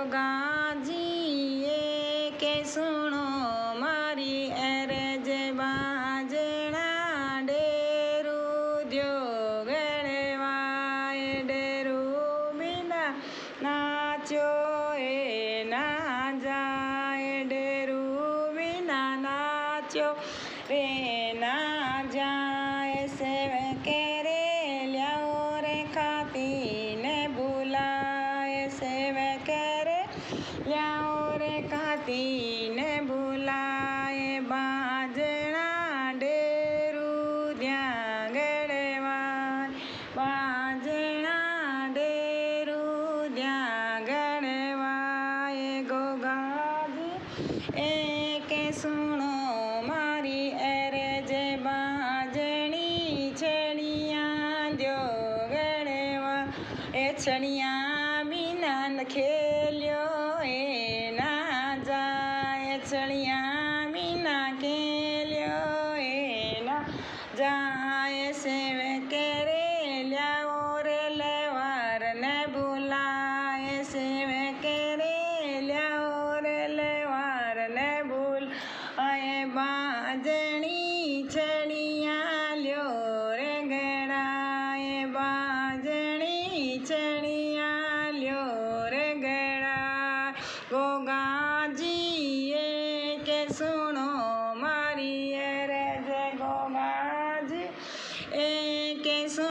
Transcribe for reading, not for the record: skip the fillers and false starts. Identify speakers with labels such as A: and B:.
A: गोगाजीए के सुनो मारी अरज बाजना डेरू द्यो गड़वाए डेरू बिना नाचो ए ना जाए डेरू बिना नाचो रे ना जाए सेव के रे ल्याओ रे खाती ने बुलाए सेव के रे ल्याओ रे खाती ने बुलाए बाजना डेरू द्या गड़वाए बाजना डेरू द्या गड़वाए गोगाजी एक सुनो मारी अरज बाजणी छड़िया द्यो गड़वा ए छड़िया बिना न खेल्यो ए ना जाए छड़िया बिना खेल्यो ए ना जाए सेव के रे ल्याओ रे लेवार ने बुलाए सेव के रे ल्याओ रे लेवार ने बुलाए बाजणी